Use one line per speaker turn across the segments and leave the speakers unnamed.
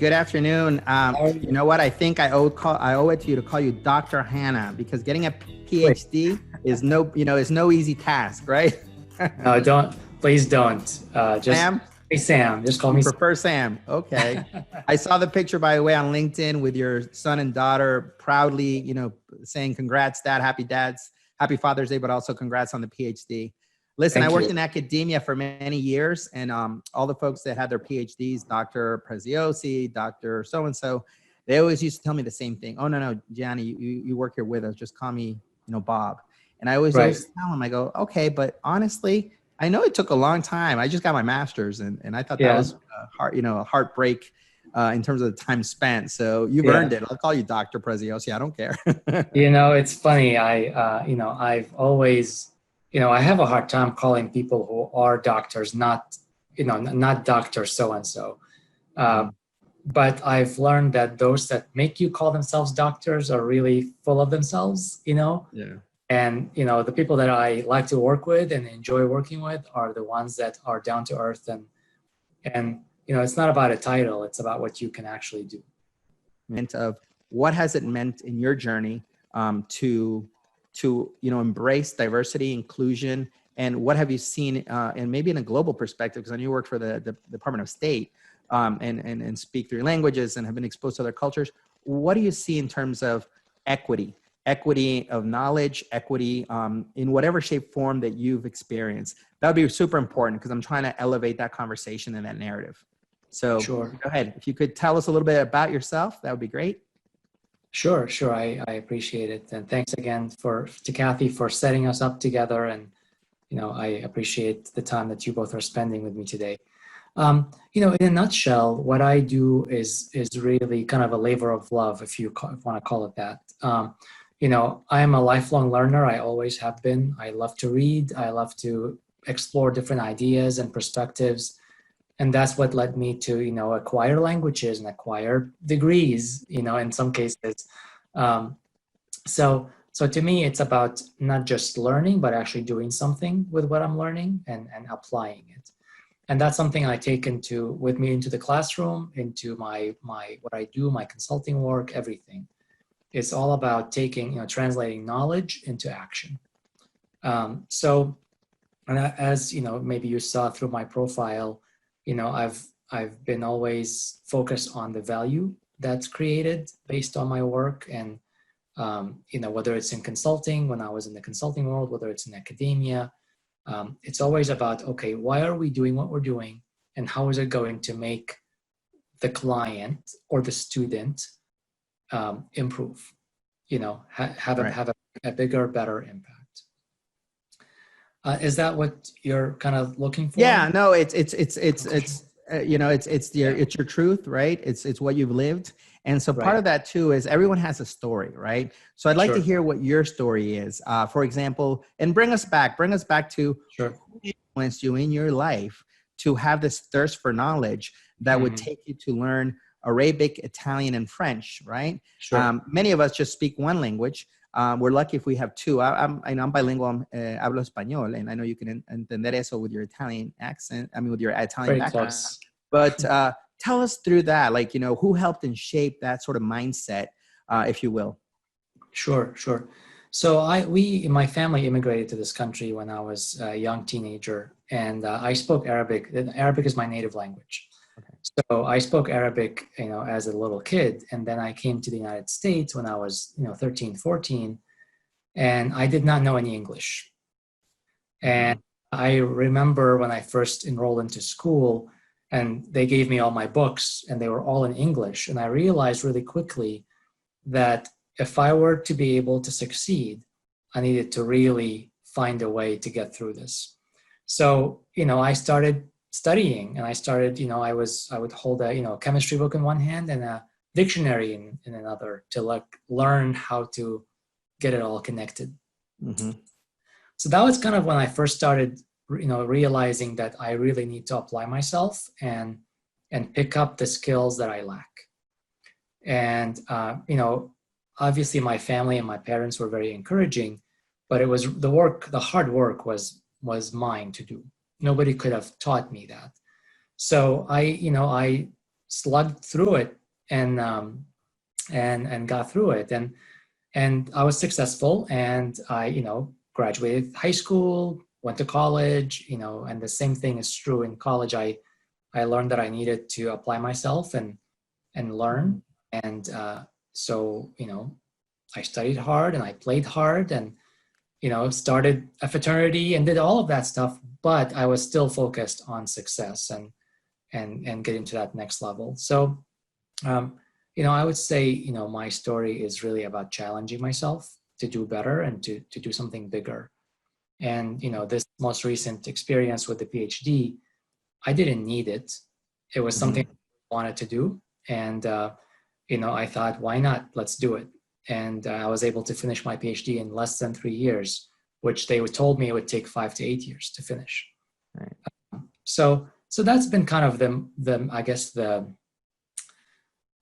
good afternoon.
How are
You
you?
know what? I think I owe it to you to call you Dr. Hanna, because getting a
Wait,
PhD is no easy task, right?
no, don't. Please don't. Just
Sam,
hey Sam. Just call
you
me
prefer Sam? Okay.
Sam.
I saw the picture, by the way, on LinkedIn with your son and daughter proudly, saying congrats, dad, happy dads, happy Father's Day, but also congrats on the PhD. Listen, I
Thank
worked
you.
in academia for many years, and all the folks that had their PhDs, Dr. Preziosi, Dr. So-and-so, they always used to tell me the same thing. Oh, no, Gianni, you work here with us. Just call me, Bob. And I always
Right.
tell them, I go, okay, but honestly, I know it took a long time. I just got my master's, and I thought that
Yeah.
was a heartbreak in terms of the time spent. So you've
Yeah.
earned it. I'll call you Dr. Preziosi. I don't care.
It's funny. I've always, I have a hard time calling people who are doctors, not doctor so and so.
Mhm.
But I've learned that those that make you call themselves doctors are really full of themselves.
Yeah.
And the people that I like to work with and enjoy working with are the ones that are down to earth, and it's not about a title, it's about what you can actually do.
Of what has it meant in your journey to embrace diversity, inclusion, and what have you seen, and maybe in a global perspective, because I know you work for the Department of State, and speak three languages and have been exposed to other cultures. What do you see in terms of equity of knowledge, equity in whatever shape, form that you've experienced? That would be super important, because I'm trying to elevate that conversation and that narrative. So
Sure.
go ahead. If you could tell us a little bit about yourself, that would be great.
Sure. I appreciate it. And thanks again to Kathy for setting us up together. And, I appreciate the time that you both are spending with me today. In a nutshell, what I do is really kind of a labor of love, if you want to call it that. I am a lifelong learner. I always have been. I love to read. I love to explore different ideas and perspectives. And that's what led me to, acquire languages and acquire degrees, in some cases. Um, so to me, it's about not just learning, but actually doing something with what I'm learning and applying it. And that's something I take with me into the classroom, into my what I do, my consulting work, everything. It's all about translating knowledge into action. So, and as maybe you saw through my profile, I've been always focused on the value that's created based on my work, and whether it's in consulting, when I was in the consulting world, whether it's in academia. It's always about, okay, why are we doing what we're doing, and how is it going to make the client or the student improve, have
Right.
a bigger, better impact. Is that what you're kind of looking for?
Yeah, no, it's
Yeah.
your truth, right? It's what you've lived. And so part
Right.
of that too is everyone has a story, right? So I'd like to
Sure.
hear what your story is, for example, and bring us back to
Sure.
who influenced you in your life to have this thirst for knowledge that would
Mhm.
take you to learn Arabic, Italian, and French, right?
Sure.
Many of us just speak one language. We're lucky if we have two. I'm bilingual, hablo español, and I know you can entender eso with your Italian accent, with your Italian
Very
background.
close.
But tell us through that, like, who helped and shape that sort of mindset, if you will.
Sure. So we in my family immigrated to this country when I was a young teenager, and I spoke Arabic. Arabic is my native language.
Okay.
So I spoke Arabic, as a little kid, and then I came to the United States when I was, 13, 14, and I did not know any English. And I remember when I first enrolled into school, and they gave me all my books, and they were all in English, and I realized really quickly that if I were to be able to succeed, I needed to really find a way to get through this. So, I started studying, and I started, I would hold a, chemistry book in one hand and a dictionary in another to learn how to get it all connected.
Mm-hmm.
So that was kind of when I first started, realizing that I really need to apply myself and pick up the skills that I lack. And, obviously my family and my parents were very encouraging, but it was the hard work was mine to do. Nobody could have taught me that. So I slugged through it and got through it. And I was successful, and I, graduated high school, went to college, and the same thing is true in college. I learned that I needed to apply myself and learn. And so, I studied hard and I played hard and, started a fraternity and did all of that stuff, but I was still focused on success and getting to that next level. So, I would say, my story is really about challenging myself to do better and to do something bigger. And, this most recent experience with the PhD, I didn't need it. It was something I wanted to do. And, I thought, why not? Let's do it. And I was able to finish my PhD in less than 3 years, which they told me it would take 5 to 8 years to finish.
Right.
So that's been kind of the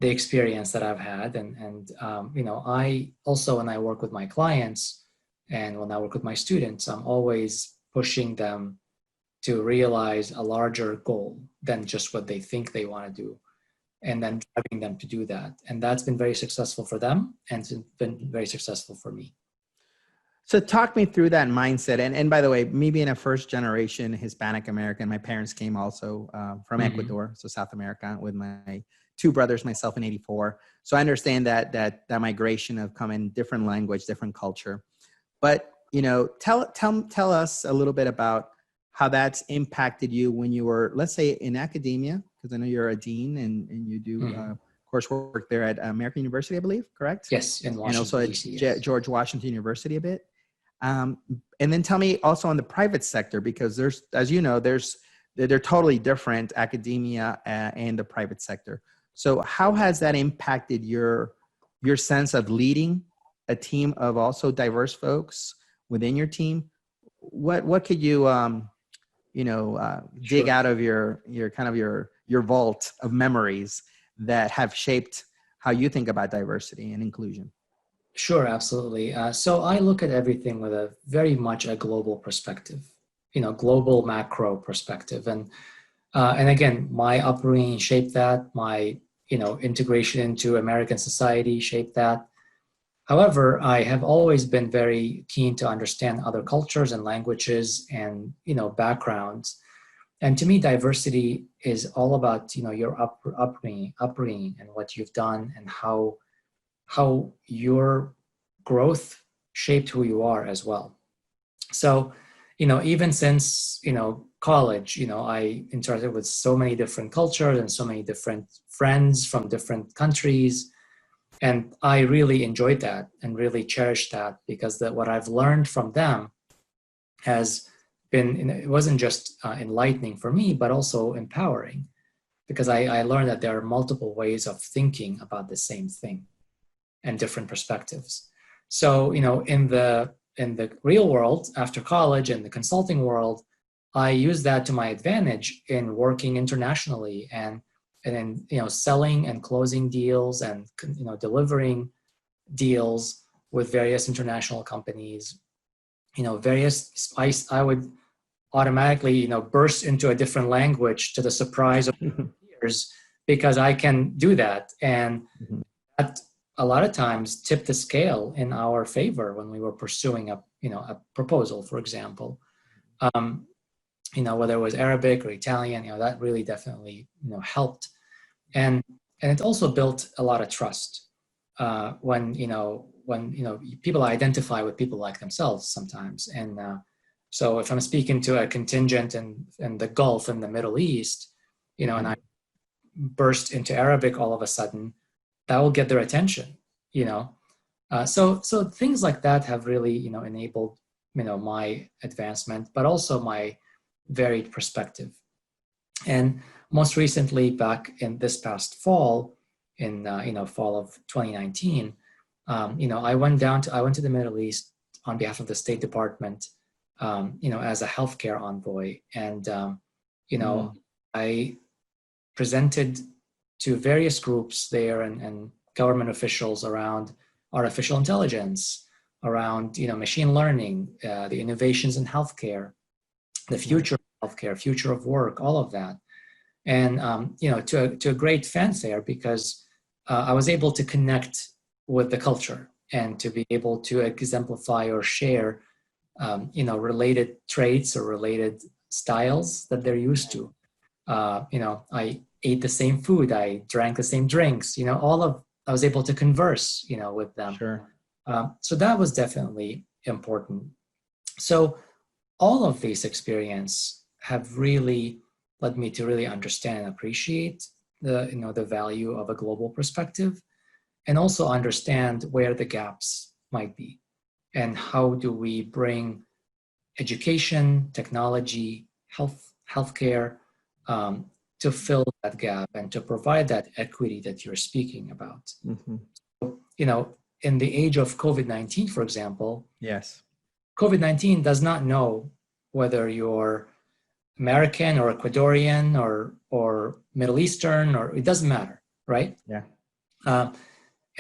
experience that I've had. And I also, when I work with my clients and when I work with my students, I'm always pushing them to realize a larger goal than just what they think they want to do, and then driving them to do that. And that's been very successful for them, and it's been very successful for me.
So talk me through that mindset. And by the way, me being a first generation Hispanic American, my parents came also from Ecuador, so South America, with my 2 brothers, myself in '84. So I understand that migration of coming, different language, different culture. But, tell us a little bit about how that's impacted you when you were, let's say, in academia, because I know you're a dean and you do coursework there at American University, I believe, correct?
Yes, in Washington,
and also at
DC, yes.
George Washington University a bit. And then tell me also on the private sector, because there's, as you know, they're totally different, academia and the private sector. So how has that impacted your sense of leading a team of also diverse folks within your team? What could you dig out of your kind of your vault of memories that have shaped how you think about diversity and inclusion?
Sure, absolutely. So I look at everything with a very much a global perspective, global macro perspective. And again, my upbringing shaped that. My, integration into American society shaped that. However, I have always been very keen to understand other cultures and languages and, backgrounds. And to me, diversity is all about, your upbringing and what you've done and how your growth shaped who you are as well. So, even since, college, I interacted with so many different cultures and so many different friends from different countries. And I really enjoyed that and really cherished that, because what I've learned from them has been, it wasn't just enlightening for me, but also empowering, because I learned that there are multiple ways of thinking about the same thing and different perspectives. So, in the real world after college and the consulting world, I use that to my advantage in working internationally and in, selling and closing deals and, delivering deals with various international companies, I would automatically, burst into a different language to the surprise of peers, because I can do that. And that a lot of times tipped the scale in our favor when we were pursuing a proposal, for example. Whether it was Arabic or Italian, that really definitely, helped. And it also built a lot of trust when people identify with people like themselves sometimes. And so if I'm speaking to a contingent in the Gulf in the Middle East, and I burst into Arabic all of a sudden, that will get their attention, So things like that have really, enabled, my advancement, but also my varied perspective. And most recently, back in this past fall, in fall of 2019, I went to the Middle East on behalf of the State Department, as a healthcare envoy, and I presented to various groups there and government officials around artificial intelligence, around machine learning, the innovations in healthcare, the future of healthcare, future of work, all of that. and to a great fanfare, because I was able to connect with the culture and to be able to exemplify or share related traits or related styles that they're used to. I ate the same food, I drank the same drinks, I was able to converse, with them.
Sure.
So that was definitely important. So all of these experiences have really led me to really understand and appreciate the value of a global perspective, and also understand where the gaps might be, and how do we bring education, technology, healthcare to fill that gap and to provide that equity that you're speaking about.
Mm-hmm.
In the age of COVID-19, for example,
Yes,
COVID-19 does not know whether you're American or Ecuadorian or Middle Eastern, or it doesn't matter, right?
Yeah.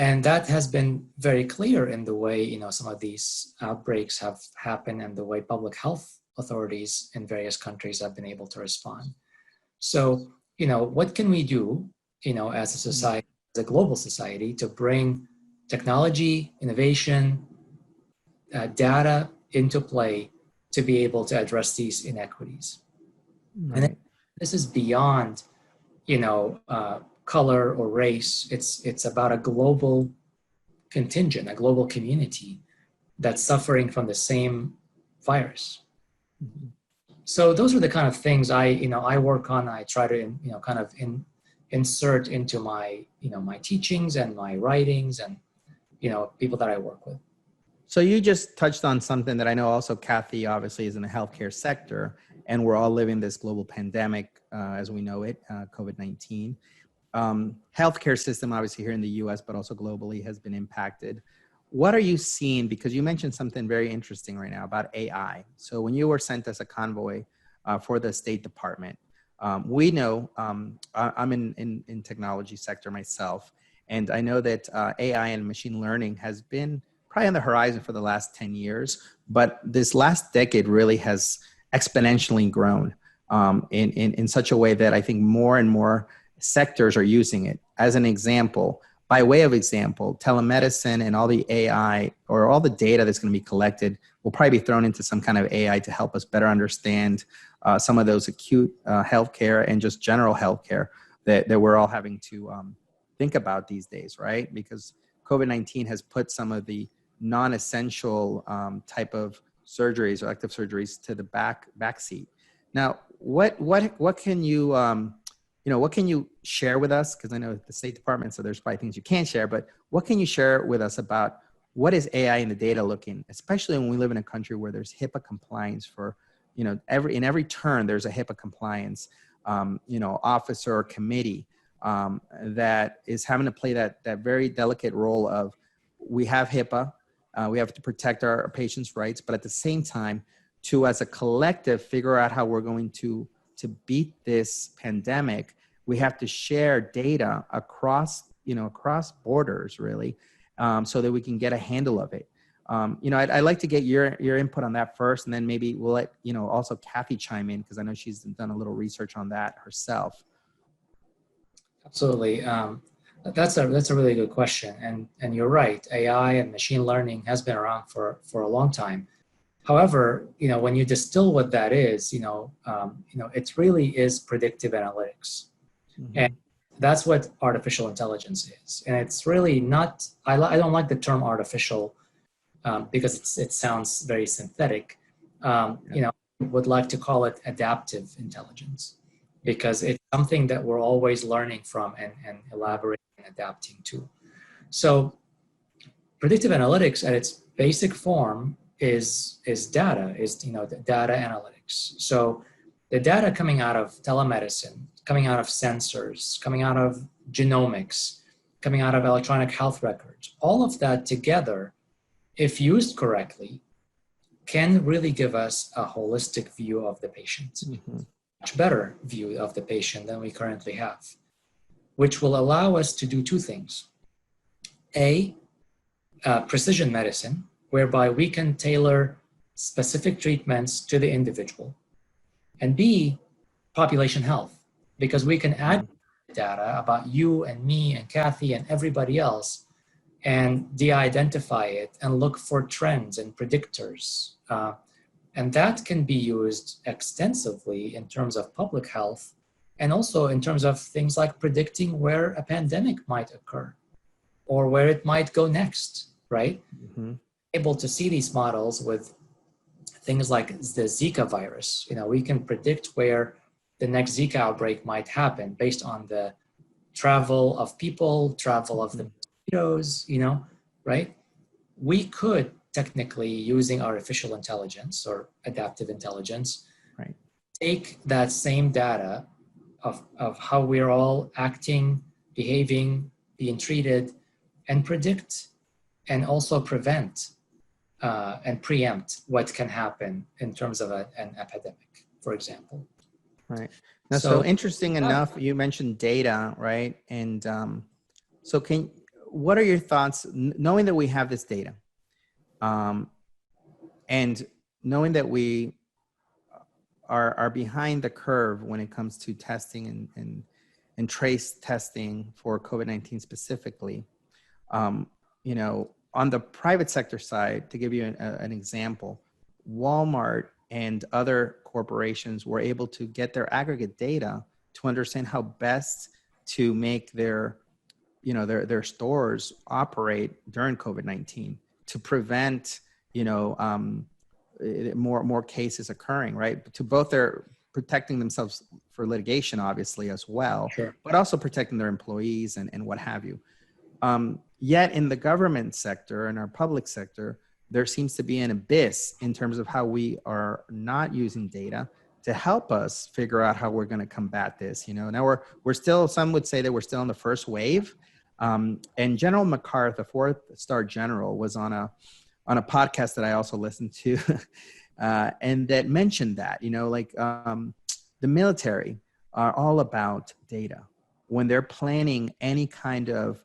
And that has been very clear in the way some of these outbreaks have happened, and the way public health authorities in various countries have been able to respond. So what can we do as a society, as a global society, to bring technology, innovation, data into play to be able to address these inequities?
Right.
And this is beyond color or race. It's about a global contingent, a global community that's suffering from the same virus.
Mm-hmm.
So those are the kind of things I work on. I try to insert into my teachings and my writings, and people that I work with.
So you just touched on something that I know also Kathy obviously is in the healthcare sector, and we're all living this global pandemic as we know it, COVID-19. Healthcare system, obviously here in the US, but also globally, has been impacted. What are you seeing? Because you mentioned something very interesting right now about AI. So when you were sent as a convoy for the State Department, we know, I'm in technology sector myself, and I know that AI and machine learning has been probably on the horizon for the last 10 years, but this last decade really has exponentially grown in such a way that I think more and more sectors are using it. As an example, by way of example, telemedicine and all the AI or all the data that's going to be collected will probably be thrown into some kind of AI to help us better understand some of those acute healthcare and just general healthcare that we're all having to think about these days, right? Because COVID-19 has put some of the non-essential type of surgeries or elective surgeries to the back seat. Now, what can you what can you share with us? Because I know the State Department, so there's probably things you can't share, but what can you share with us about what is AI in the data looking, especially when we live in a country where there's HIPAA compliance for, in every turn, there's a HIPAA compliance, officer or committee that is having to play that very delicate role of, we have HIPAA, we have to protect our patients' rights, but at the same time, to as a collective figure out how we're going to beat this pandemic. We have to share data across borders, really, so that we can get a handle of it. I'd like to get your input on that first, and then maybe we'll let also Kathy chime in, because I know she's done a little research on that herself.
Absolutely, that's a really good question, and you're right. AI and machine learning has been around for a long time. However, when you distill what that is, it really is predictive analytics. Mm-hmm. And that's what artificial intelligence is. And it's really not, I don't like the term artificial because it sounds very synthetic. Would like to call it adaptive intelligence, because it's something that we're always learning from and elaborating and adapting to. So predictive analytics at its basic form is data, data analytics. So the data coming out of telemedicine, coming out of sensors, coming out of genomics, coming out of electronic health records, all of that together, if used correctly, can really give us a holistic view of the patient, mm-hmm. much better view of the patient than we currently have, which will allow us to do two things. Precision medicine, whereby we can tailor specific treatments to the individual. And B, population health, because we can add data about you and me and Kathy and everybody else and de-identify it and look for trends and predictors. And that can be used extensively in terms of public health and also in terms of things like predicting where a pandemic might occur or where it might go next, right?
Mm-hmm.
Able to see these models with things like the Zika virus. We can predict where the next Zika outbreak might happen based on the travel of people, travel of the mosquitoes, right? We could technically, using artificial intelligence or adaptive intelligence,
right,
take that same data of how we're all acting, behaving, being treated, and predict and also prevent and preempt what can happen in terms of an epidemic, for example.
Right. Now, so interesting enough, you mentioned data, right? And so what are your thoughts, knowing that we have this data, and knowing that we are behind the curve when it comes to testing and trace testing for COVID-19 specifically, on the private sector side, to give you an example, Walmart and other corporations were able to get their aggregate data to understand how best to make their stores operate during COVID-19 to prevent, more cases occurring, right? To both their protecting themselves for litigation, obviously, as well,
sure,
but also protecting their employees and what have you. Yet in the government sector and our public sector, there seems to be an abyss in terms of how we are not using data to help us figure out how we're going to combat this. Now we're still, some would say that we're still in the first wave. And General MacArthur, the 4-star general, was on a podcast that I also listened to, and that mentioned that, the military are all about data when they're planning any kind of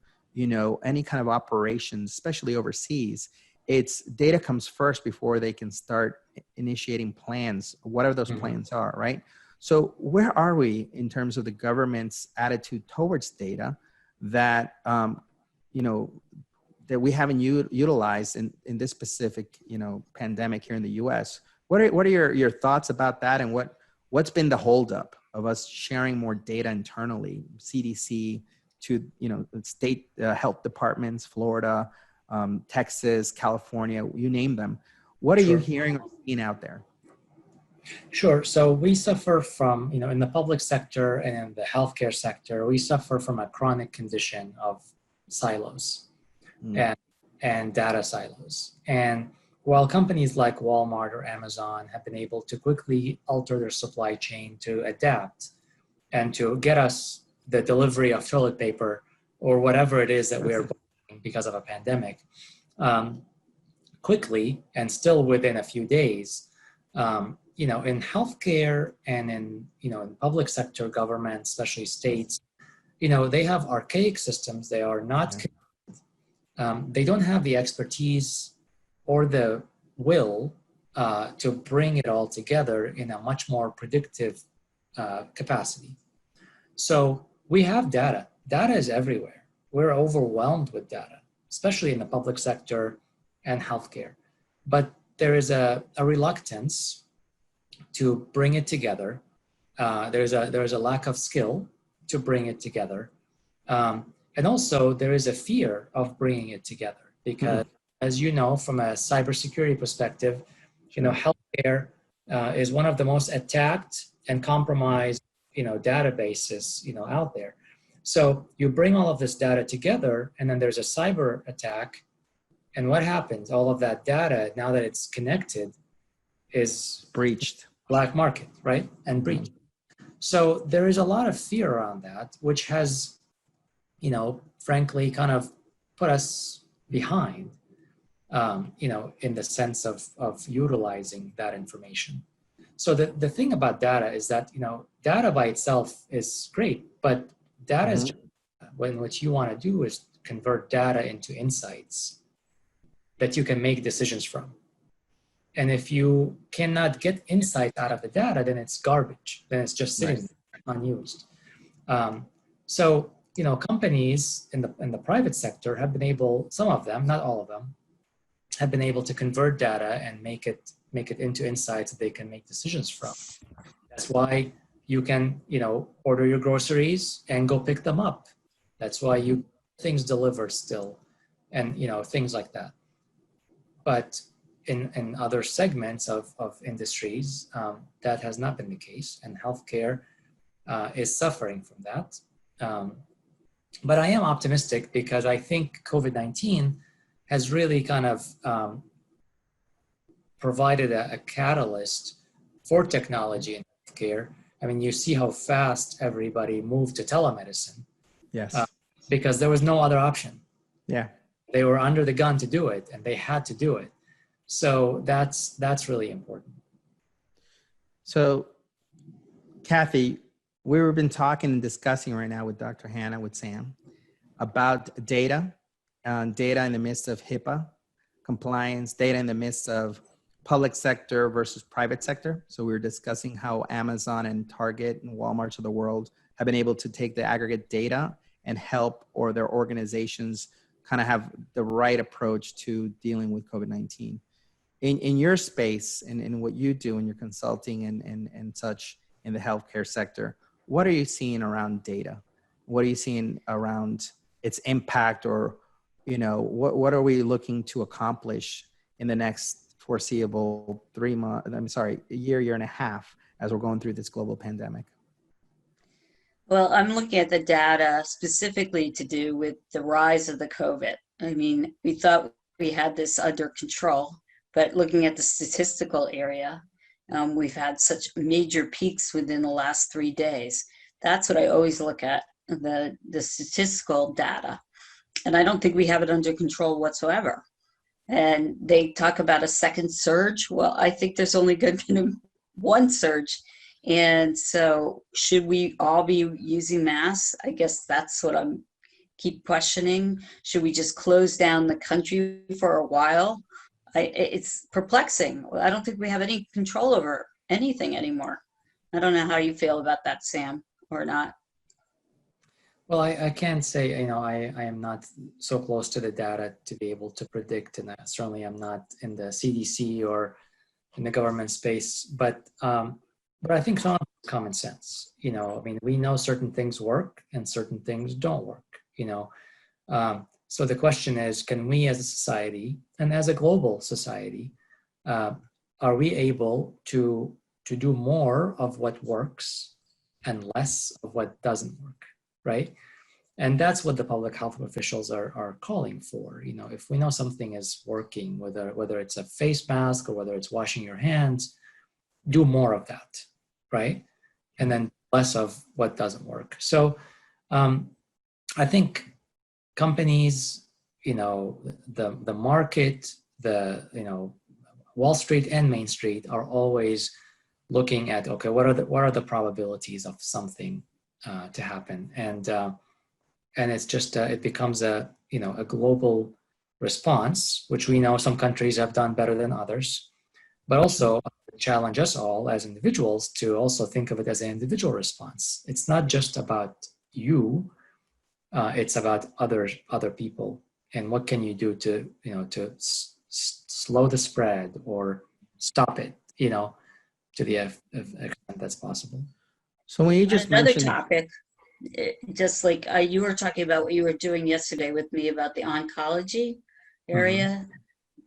operations, especially overseas. It's data comes first before they can start initiating plans, whatever those plans are, right? So where are we in terms of the government's attitude towards data that, that we haven't utilized in this specific, pandemic here in the US? What are your thoughts about that, and what's been the holdup of us sharing more data internally, CDC to state health departments, Florida, Texas, California, you name them? What are you hearing or seeing out there?
Sure. So we suffer from, in the public sector and in the healthcare sector, we suffer from a chronic condition of silos and data silos. And while companies like Walmart or Amazon have been able to quickly alter their supply chain to adapt and to get us the delivery of toilet paper or whatever it is that we're buying because of a pandemic, quickly and still within a few days, in healthcare and in public sector government, especially states, they have archaic systems. They are not, they don't have the expertise or the will to bring it all together in a much more predictive capacity. So we have data. Data is everywhere. We're overwhelmed with data, especially in the public sector and healthcare. But there is a reluctance to bring it together. There's a lack of skill to bring it together. And also there is a fear of bringing it together because, as you know, from a cybersecurity perspective, healthcare is one of the most attacked and compromised, databases, out there. So you bring all of this data together and then there's a cyber attack. And what happens? All of that data, now that it's connected, is
breached.
Black market, right? And breached. So there is a lot of fear around that, which has, frankly, kind of put us behind, in the sense of utilizing that information. So the thing about data is that, data by itself is great, but data is just, when what you want to do is convert data into insights that you can make decisions from. And if you cannot get insight out of the data, then it's garbage. Then it's just sitting there unused. So, companies in the private sector have been able, some of them, not all of them, have been able to convert data and make it into insights that they can make decisions from. That's why you can, order your groceries and go pick them up. That's why you things delivered still, and things like that. But in other segments of industries, that has not been the case, and healthcare is suffering from that. But I am optimistic because I think COVID-19 has really kind of provided a catalyst for technology in healthcare. I mean, you see how fast everybody moved to telemedicine.
Yes.
Because there was no other option.
Yeah.
They were under the gun to do it, and they had to do it. So that's really important.
So, Kathy, we've been talking and discussing right now with Dr. Hanna, with Sam, about data in the midst of HIPAA compliance, data in the midst of public sector versus private sector. So we were discussing how Amazon and Target and Walmarts of the world have been able to take the aggregate data and help, or their organizations kind of have the right approach to dealing with COVID-19. In your space and in what you do in your consulting and such in the healthcare sector, what are you seeing around data? What are you seeing around its impact, or, what are we looking to accomplish in the next foreseeable a year and a half as we're going through this global pandemic?
Well, I'm looking at the data specifically to do with the rise of the COVID. I mean, we thought we had this under control, but looking at the statistical area, we've had such major peaks within the last 3 days. That's what I always look at, the statistical data. And I don't think we have it under control whatsoever. And they talk about a second surge. Well, I think there's only going to be one surge. And so should we all be using masks? I guess that's what I'm keep questioning. Should we just close down the country for a while? It's perplexing. I don't think we have any control over anything anymore. I don't know how you feel about that, Sam, or not.
Well, I can't say, I am not so close to the data to be able to predict, and certainly I'm not in the CDC or in the government space, but I think some of it's common sense. I mean, we know certain things work and certain things don't work, So the question is, can we as a society and as a global society, are we able to do more of what works and less of what doesn't work, right? And that's what the public health officials are calling for. If we know something is working, whether it's a face mask or whether it's washing your hands, do more of that, right? And then less of what doesn't work. So I think companies, the market, Wall Street and Main Street are always looking at, okay, what are the probabilities of something to happen? And it's just it becomes a global response, which we know some countries have done better than others, but also challenge us all as individuals to also think of it as an individual response. It's not just about you, it's about other people, and what can you do to slow the spread or stop it, to the extent that's possible.
So when you just
Another
mentioned
topic, just like you were talking about what you were doing yesterday with me about the oncology area,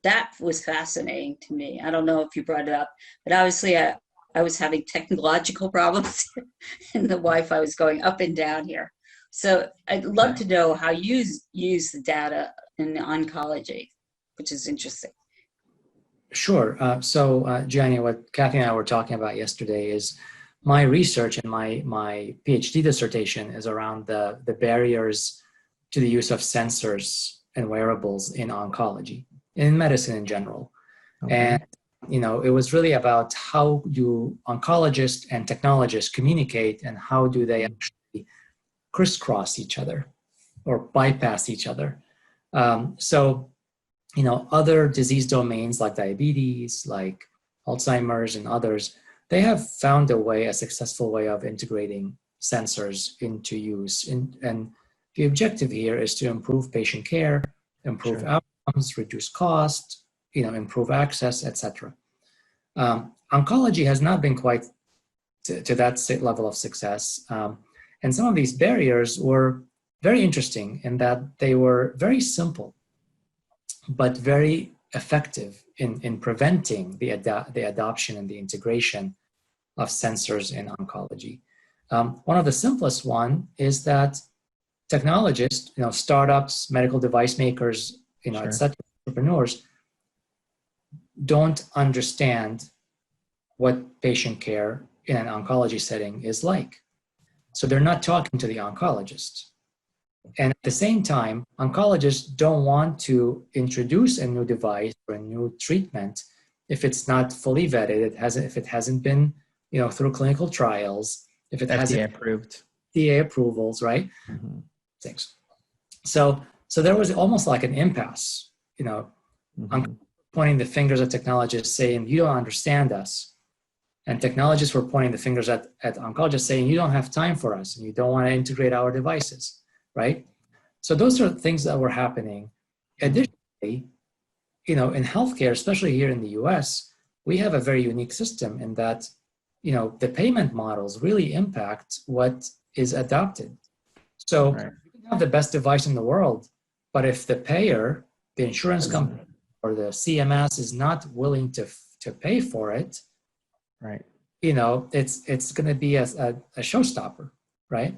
that was fascinating to me. I don't know if you brought it up, but obviously I was having technological problems and the Wi-Fi was going up and down here. So I'd love to know how you use the data in the oncology, which is interesting.
Sure. So Gianni, what Kathy and I were talking about yesterday is my research and my Ph.D. dissertation is around the barriers to the use of sensors and wearables in oncology, in medicine in general. Okay. And, it was really about how do oncologists and technologists communicate, and how do they actually crisscross each other or bypass each other. So, other disease domains like diabetes, like Alzheimer's and others, they have found a successful way of integrating sensors into use. And the objective here is to improve patient care, improve
Sure.
outcomes, reduce cost, improve access, etc. Oncology has not been quite to that level of success. And some of these barriers were very interesting in that they were very simple, but very effective in preventing the adoption and the integration of sensors in oncology. One of the simplest one is that technologists, startups, medical device makers,
Sure.
etc., entrepreneurs don't understand what patient care in an oncology setting is like. So they're not talking to the oncologist. And at the same time, oncologists don't want to introduce a new device or a new treatment if it's not fully vetted, if it hasn't been, through clinical trials, if it hasn't
approved.
FDA approvals, right?
Mm-hmm.
Things. So there was almost like an impasse,
Mm-hmm.
pointing the fingers at technologists saying, you don't understand us. And technologists were pointing the fingers at oncologists saying, you don't have time for us and you don't want to integrate our devices, right? So those are things that were happening. Additionally, in healthcare, especially here in the US, we have a very unique system in that, the payment models really impact what is adopted. So
Right.
you can have the best device in the world, but if the payer, the insurance company, or the CMS is not willing to pay for it,
right,
it's going to be a showstopper, right?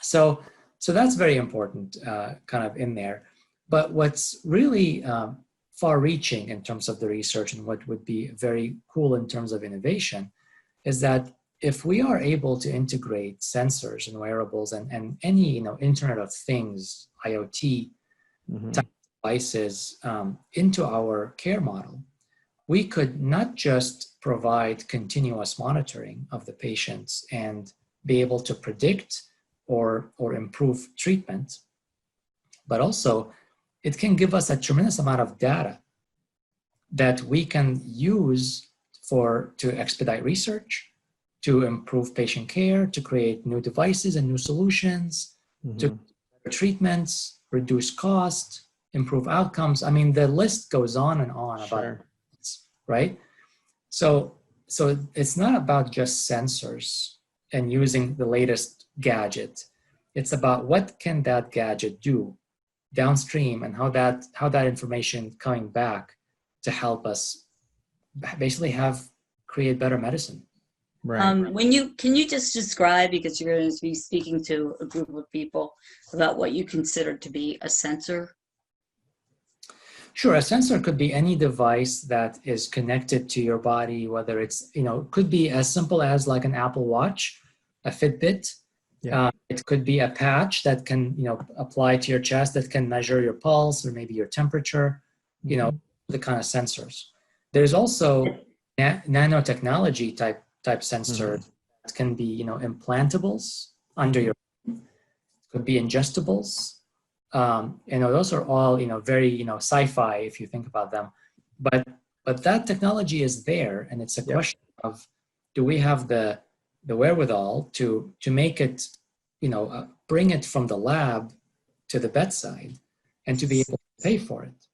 So that's very important, kind of in there. But what's really far-reaching in terms of the research and what would be very cool in terms of innovation is that if we are able to integrate sensors and wearables and any Internet of Things, IoT
mm-hmm.
type devices into our care model, we could not just provide continuous monitoring of the patients and be able to predict or improve treatment, but also it can give us a tremendous amount of data that we can use to expedite research, to improve patient care, to create new devices and new solutions,
Mm-hmm.
to treatments, reduce cost, improve outcomes. I mean, the list goes on and on about this, right? So it's not about just sensors and using the latest gadget. It's about what can that gadget do downstream and how that information coming back to help us basically create better medicine.
Right.
Can you just describe, because you're going to be speaking to a group of people, about what you consider to be a sensor?
Sure. A sensor could be any device that is connected to your body, whether it's, could be as simple as like an Apple Watch, a Fitbit.
Yeah.
It could be a patch that can, apply to your chest that can measure your pulse or maybe your temperature,
Mm-hmm.
the kind of sensors. There's also nanotechnology type sensors that can be, implantables under your, could be ingestibles. Those are all, very, sci-fi if you think about them, but that technology is there, and it's a question of, do we have the wherewithal to make it, bring it from the lab to the bedside, and to be able to pay for it.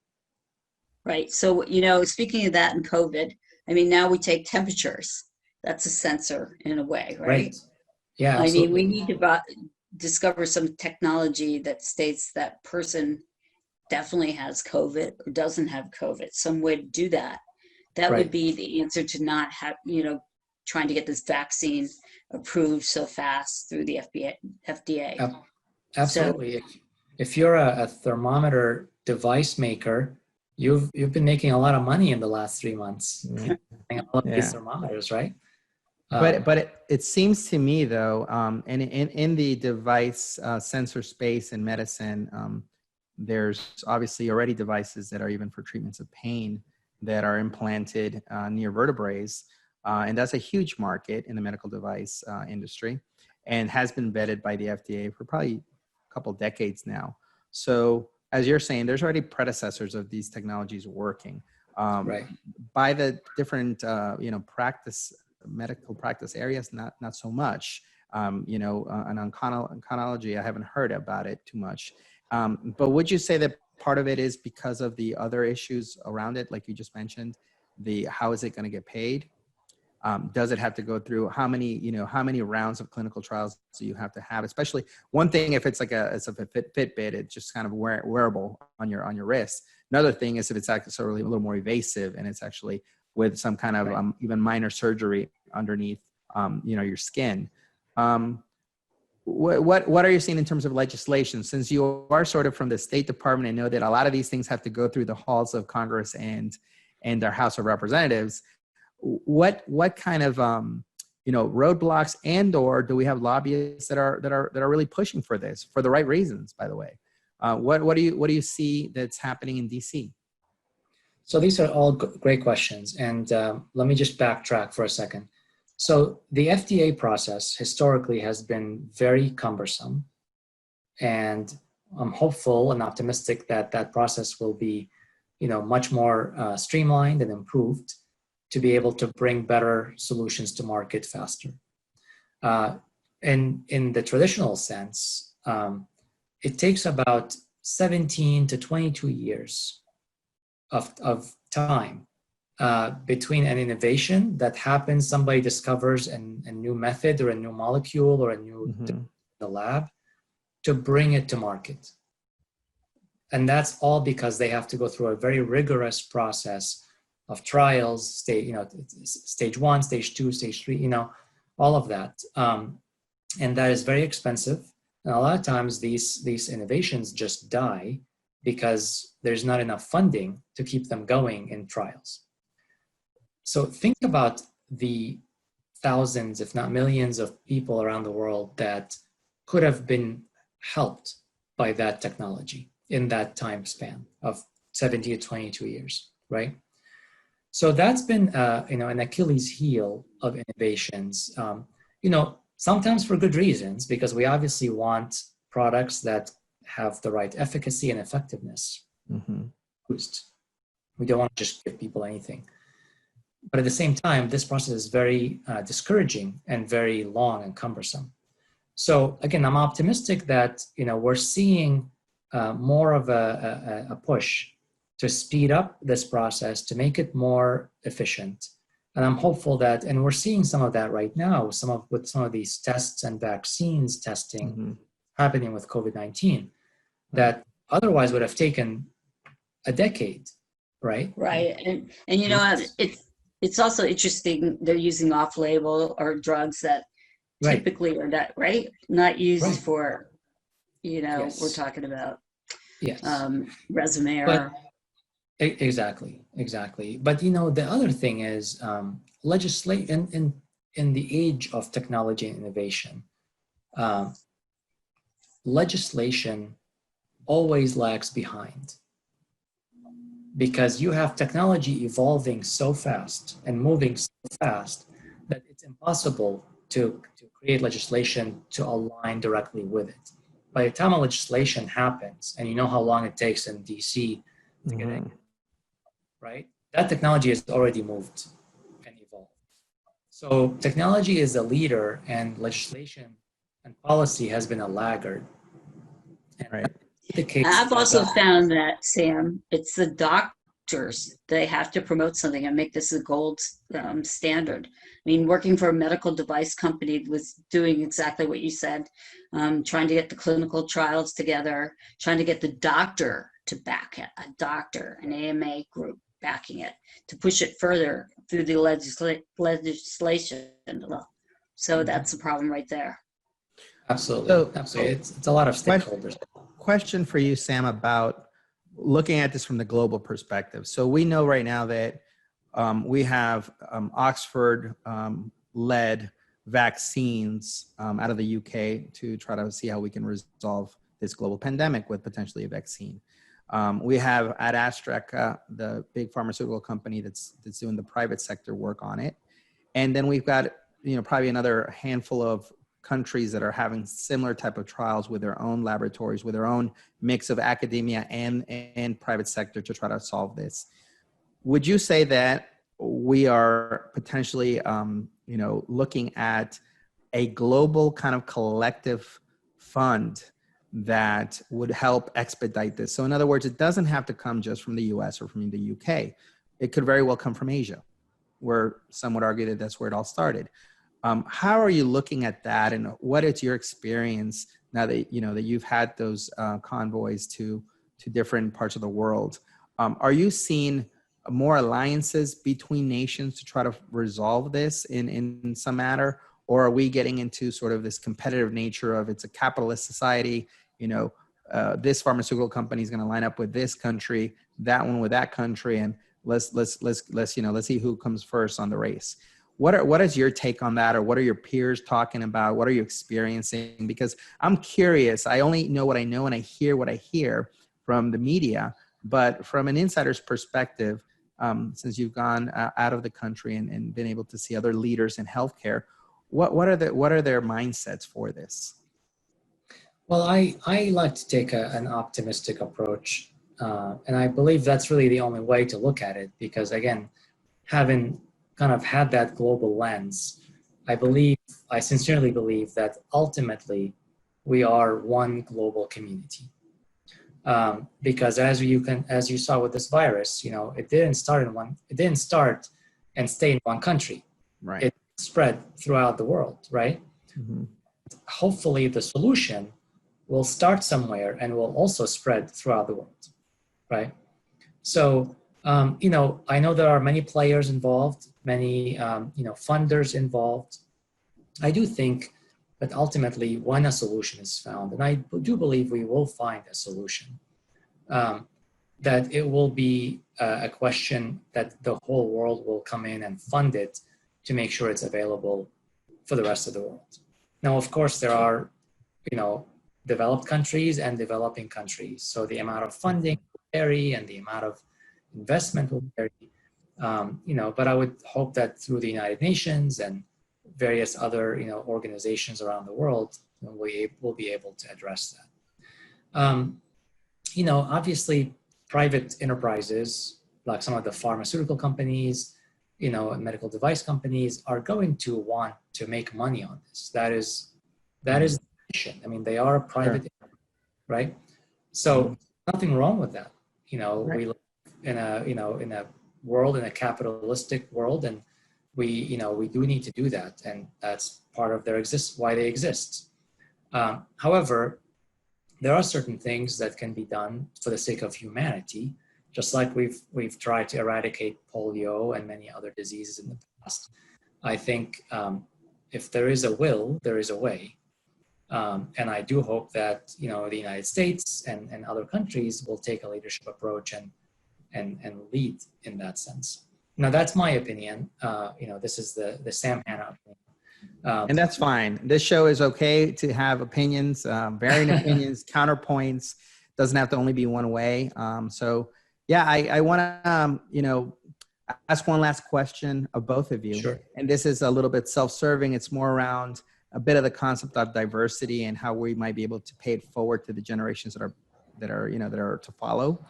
Right. So, speaking of that in COVID, I mean, now we take temperatures. That's a sensor in a way, right?
Yeah,
I
absolutely.
mean, we need to discover some technology that states that person definitely has COVID or doesn't have COVID, some way to do that. That would be the answer to not have, trying to get this vaccine approved so fast through the FDA.
Absolutely. So, if you're a thermometer device maker, you've been making a lot of money in the last 3 months. All of these thermometers, right?
But it seems to me though, and in the device sensor space in medicine, there's obviously already devices that are even for treatments of pain that are implanted near vertebrae. And that's a huge market in the medical device industry, and has been vetted by the FDA for probably a couple decades now. So as you're saying, there's already predecessors of these technologies working by the different, medical practice areas, not so much. an oncology, I haven't heard about it too much. But would you say that part of it is because of the other issues around it, like you just mentioned, how is it going to get paid? Does it have to go through how many rounds of clinical trials do you have to have? Especially one thing, if it's like a Fitbit, it's just kind of wearable on your wrist. Another thing is if it's actually a little more evasive and it's actually with some kind of even minor surgery underneath, your skin. What are you seeing in terms of legislation? Since you are sort of from the State Department and know that a lot of these things have to go through the halls of Congress and our House of Representatives, what kind of roadblocks or do we have lobbyists that are really pushing for this for the right reasons, by the way? What do you see that's happening in DC?
So these are all great questions, and let me just backtrack for a second. So the FDA process historically has been very cumbersome, and I'm hopeful and optimistic that process will be much more streamlined and improved to be able to bring better solutions to market faster. In the traditional sense, it takes about 17 to 22 years of time between an innovation that happens, somebody discovers a new method or a new molecule or a new the lab, to bring it to market. And that's all because they have to go through a very rigorous process of trials, stage 1, stage 2, stage 3, all of that. And that is very expensive. And a lot of times these innovations just die because there's not enough funding to keep them going in trials. So think about the thousands, if not millions of people around the world that could have been helped by that technology in that time span of 70 to 22 years, right? So that's been, an Achilles heel of innovations, sometimes for good reasons, because we obviously want products that have the right efficacy and effectiveness boost. We don't want to just give people anything. But at the same time, this process is very discouraging and very long and cumbersome. So again, I'm optimistic that, we're seeing more of a push to speed up this process, to make it more efficient. And I'm hopeful that, and we're seeing some of that right now, with some of these tests and vaccines testing happening with COVID-19, that otherwise would have taken a decade, right?
Right, and it's also interesting they're using off-label or drugs that typically are not used for,
Yes.
we're talking about
Yes.
Resomere.
Exactly. But the other thing is legislation in the age of technology and innovation. Legislation always lags behind because you have technology evolving so fast and moving so fast that it's impossible to create legislation to align directly with it. By the time a legislation happens, and you know how long it takes in DC to get it, right? That technology has already moved and evolved. So technology is a leader and legislation and policy has been a laggard.
Right.
I've also found that, Sam, it's the doctors. They have to promote something and make this a gold standard. I mean, working for a medical device company was doing exactly what you said, trying to get the clinical trials together, trying to get the doctor to back it, an AMA group backing it, to push it further through the legislation. So that's the problem right there.
Absolutely. It's a lot of stakeholders.
Question for you, Sam, about looking at this from the global perspective. So we know right now that we have Oxford led vaccines out of the UK to try to see how we can resolve this global pandemic with potentially a vaccine. We have Ad AstraZeneca, the big pharmaceutical company that's doing the private sector work on it. And then we've got, probably another handful of countries that are having similar type of trials with their own laboratories, with their own mix of academia and private sector to try to solve this. Would you say that we are potentially, looking at a global kind of collective fund that would help expedite this. So in other words, it doesn't have to come just from the US or from the UK. It could very well come from Asia, where some would argue that that's where it all started. How are you looking at that, and what is your experience now that that you've had those convoys to different parts of the world? Are you seeing more alliances between nations to try to resolve this in some matter, or are we getting into sort of this competitive nature of it's a capitalist society? This pharmaceutical company is going to line up with this country, that one with that country, and let's see who comes first on the race. What is your take on that, or what are your peers talking about? What are you experiencing? Because I'm curious. I only know what I know, and I hear what I hear from the media. But from an insider's perspective, since you've gone out of the country and been able to see other leaders in healthcare, what are their mindsets for this?
Well, I like to take an optimistic approach, and I believe that's really the only way to look at it. Because again, having kind of had that global lens, I sincerely believe that ultimately we are one global community. Because as you saw with this virus, it didn't start and stay in one country.
Right.
It spread throughout the world, right?
Mm-hmm.
Hopefully the solution will start somewhere and will also spread throughout the world, right? So, I know there are many players involved, many, funders involved. I do think that ultimately when a solution is found, and I do believe we will find a solution, that it will be a question that the whole world will come in and fund it to make sure it's available for the rest of the world. Now, of course, there are, developed countries and developing countries. So the amount of funding will vary and the amount of investment will vary. But I would hope that through the United Nations and various other, organizations around the world, we'll be able to address that. Obviously, private enterprises, like some of the pharmaceutical companies, and medical device companies are going to want to make money on this. That is the mission. I mean, they are a private, right? So nothing wrong with that.
Right.
We live in a world, in a capitalistic world, and we do need to do that, and that's part of why they exist. However, there are certain things that can be done for the sake of humanity, just like we've tried to eradicate polio and many other diseases in the past. I think if there is a will, there is a way. And I do hope that, the United States and other countries will take a leadership approach and lead in that sense. Now, that's my opinion. This is the Sam Hanna opinion.
And that's fine. This show is okay to have opinions, varying opinions, counterpoints. Doesn't have to only be one way. I want to, ask one last question of both of you.
Sure.
And this is a little bit self-serving. It's more around a bit of the concept of diversity and how we might be able to pay it forward to the generations that are to follow.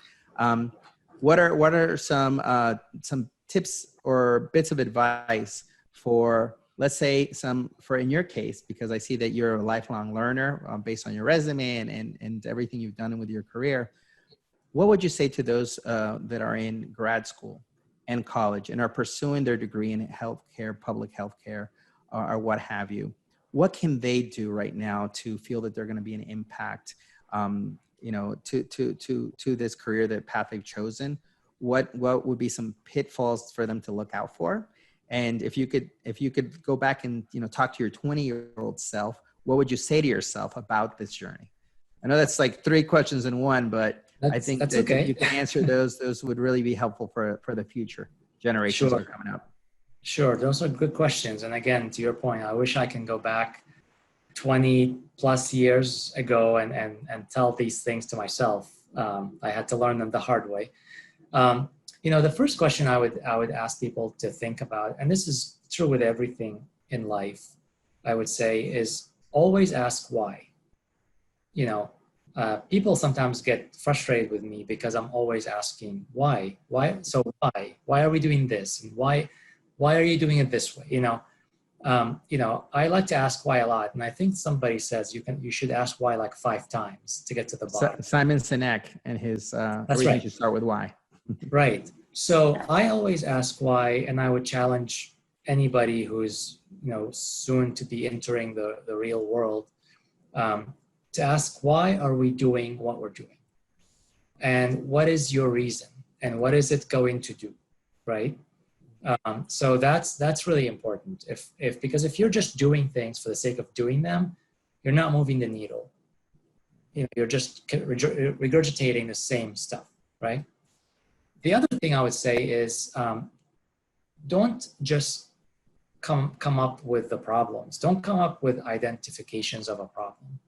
What are some tips or bits of advice for, let's say, for in your case, because I see that you're a lifelong learner based on your resume and everything you've done with your career. What would you say to those that are in grad school and college and are pursuing their degree in healthcare, public healthcare, or what have you? What can they do right now to feel that they're going to be an impact, to this career, that path they've chosen? What would be some pitfalls for them to look out for? And if you could go back and talk to your 20-year-old self, what would you say to yourself about this journey? I know that's like 3 questions in one, but I think that
okay.
if you can answer those would really be helpful for the future generations that are coming up.
Sure, those are good questions. And again, to your point, I wish I can go back 20 plus years ago and tell these things to myself. I had to learn them the hard way. The first question I would ask people to think about, and this is true with everything in life, I would say, is always ask why. People sometimes get frustrated with me because I'm always asking why. Why are we doing this? And why are you doing it this way? You know, I like to ask why a lot, and I think somebody says you should ask why like 5 times to get to the bottom.
Simon Sinek and his
That's
everything
right.
should start with why.
Right. So I always ask why, and I would challenge anybody who's, you know, soon to be entering the real world, to ask, why are we doing what we're doing? And what is your reason? And what is it going to do? Right? So that's really important. Because if you're just doing things for the sake of doing them, you're not moving the needle. You know, you're just regurgitating the same stuff, right? The other thing I would say is, don't just come up with the problems. Don't come up with identifications of a problem.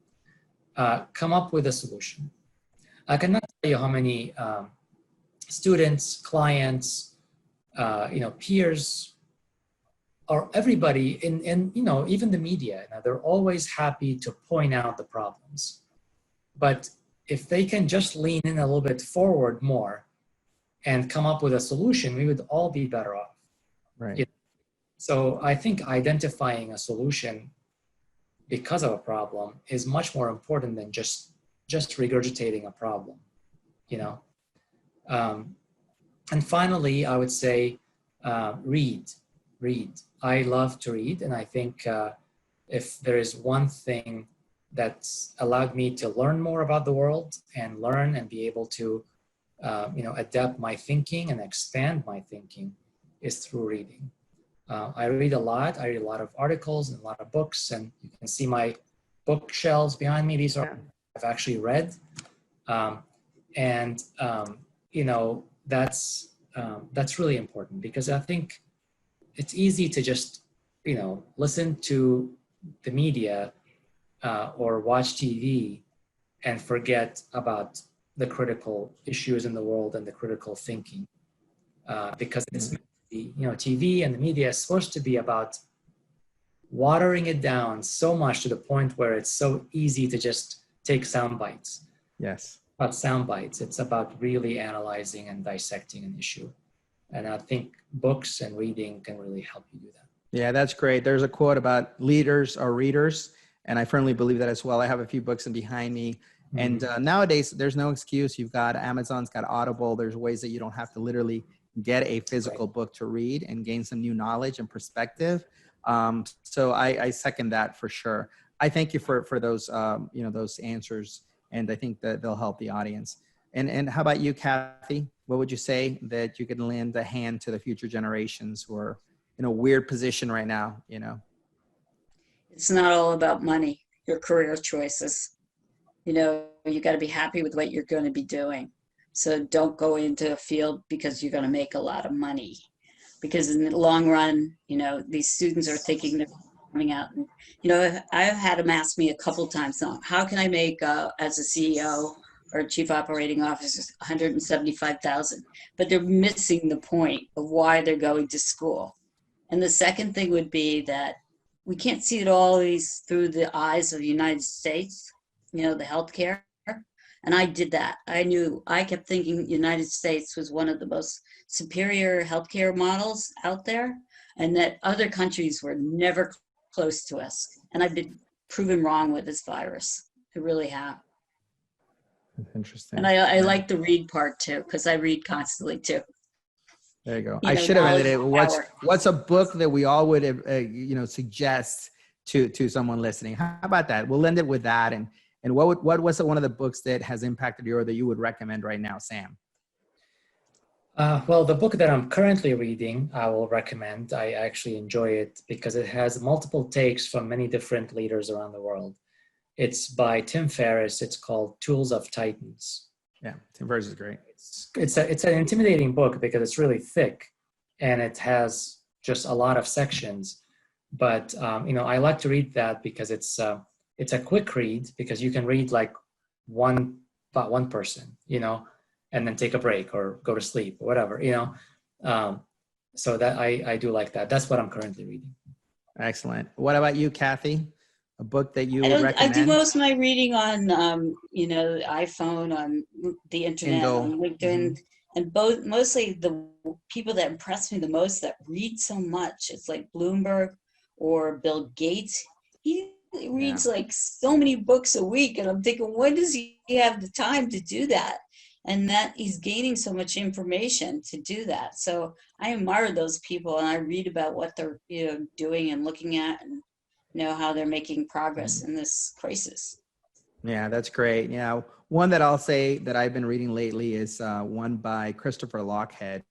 Come up with a solution. I cannot tell you how many students, clients, you know, peers, or everybody in you know, even the media, they're always happy to point out the problems. But if they can just lean in a little bit forward more and come up with a solution, we would all be better off.
Right.
You know? So I think identifying a solution because of a problem is much more important than just regurgitating a problem, you know. And finally, I would say, read. I love to read, and I think if there is one thing that's allowed me to learn more about the world and learn and be able to, you know, adapt my thinking and expand my thinking, is through reading. I read a lot. I read a lot of articles and a lot of books, and you can see my bookshelves behind me. These are I've actually read, you know, that's really important, because I think it's easy to just, you know, listen to the media or watch TV and forget about the critical issues in the world and the critical thinking, because it's, you know, TV and the media is supposed to be about watering it down so much to the point where it's so easy to just take sound bites.
Yes.
About sound bites. It's about really analyzing and dissecting an issue. And I think books and reading can really help you do that.
Yeah, that's great. There's a quote about leaders are readers, and I firmly believe that as well. I have a few books in behind me. And nowadays, there's no excuse. You've got Amazon's got Audible. There's ways that you don't have to literally get a physical book to read and gain some new knowledge and perspective. So I second that for sure. I thank you for those you know, those answers, and I think that they'll help the audience. And how about you, Kathy? What would you say that you could lend a hand to the future generations who are in a weird position right now? You know,
It's not all about money, your career choices. You know, you got to be happy with what you're going to be doing. So don't go into a field because you're going to make a lot of money. Because in the long run, you know, these students are thinking they're coming out. And, you know, I've had them ask me a couple times now, how can I make, as a CEO or chief operating officer, $175,000? But they're missing the point of why they're going to school. And the second thing would be that we can't see it always through the eyes of the United States, you know, the healthcare. And I did that. I kept thinking United States was one of the most superior healthcare models out there, and that other countries were never close to us. And I've been proven wrong with this virus. I really have.
that's interesting.
And I like the read part too, because I read constantly too.
There you go.
You
I
know,
should have ended it.
knowledge is
What's a book that we all would you know, suggest to someone listening? How about that? We'll end it with that. And what was one of the books that has impacted you or that you would recommend right now, Sam?
Well, the book that I'm currently reading, I will recommend. I actually enjoy it because it has multiple takes from many different leaders around the world. It's by Tim Ferriss. It's called Tools of Titans.
Yeah, Tim Ferriss is great.
It's an intimidating book because it's really thick and it has just a lot of sections. But you know, I like to read that because it's a quick read, because you can read like about one person, you know, and then take a break or go to sleep or whatever, you know. So that I do like that. That's what I'm currently reading.
Excellent. What about you, Kathy? A book that you would
I
recommend?
do most of my reading on, you know, iPhone, on the internet,
Kindle.
on LinkedIn, and mostly the people that impress me the most that read so much. It's like Bloomberg or Bill Gates. He reads like so many books a week, and I'm thinking, when does he have the time to do that? And that he's gaining so much information to do that. So I admire those people, and I read about what they're doing and looking at, and know how they're making progress in this crisis.
Yeah, that's great. Yeah, one that I'll say that I've been reading lately is one by Christopher Lochhead.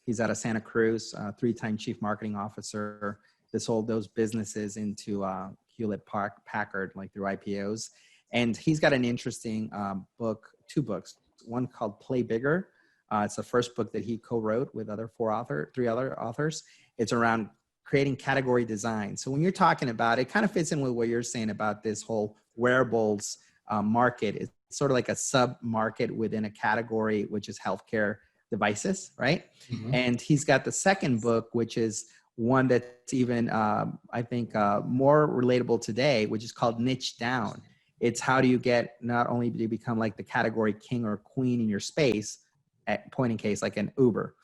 He's out of Santa Cruz, 3-time chief marketing officer. That sold those businesses into Hewlett Packard, like through IPOs. And he's got an interesting book, 2 books. One called Play Bigger. It's the first book that he co-wrote with 3 other authors. It's around creating category design. So when you're talking about it, kind of fits in with what you're saying about this whole wearables market. It's sort of like a sub-market within a category, which is healthcare devices, right? Mm-hmm. And he's got the second book, which is one that's even, I think, more relatable today, which is called Niche Down. It's how do you get, not only do you become like the category king or queen in your space, at point in case, like an Uber.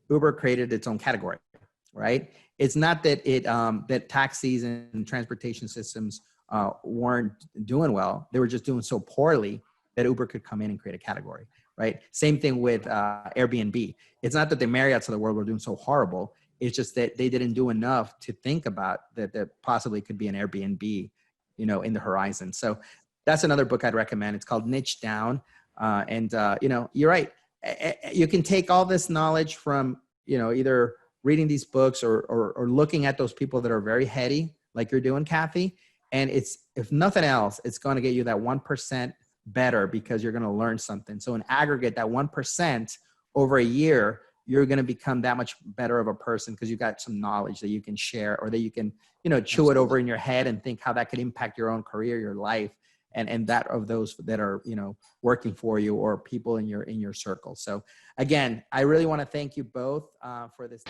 Uber created its own category, right? It's not that that taxis and transportation systems weren't doing well. They were just doing so poorly that Uber could come in and create a category, right? Same thing with Airbnb. It's not that the Marriotts of the world were doing so horrible. It's just that they didn't do enough to think about that there possibly could be an Airbnb, in the horizon. So that's another book I'd recommend. It's called Niche Down. You're right. You can take all this knowledge from, either reading these books or looking at those people that are very heady, like you're doing, Kathy. And it's, if nothing else, it's going to get you that 1% better because you're going to learn something. So in aggregate, that 1% over a year, you're going to become that much better of a person because you've got some knowledge that you can share, or that you can, chew it over in your head and think how that could impact your own career, your life, and that of those that are, working for you or people in your circle. So again, I really want to thank you both for this.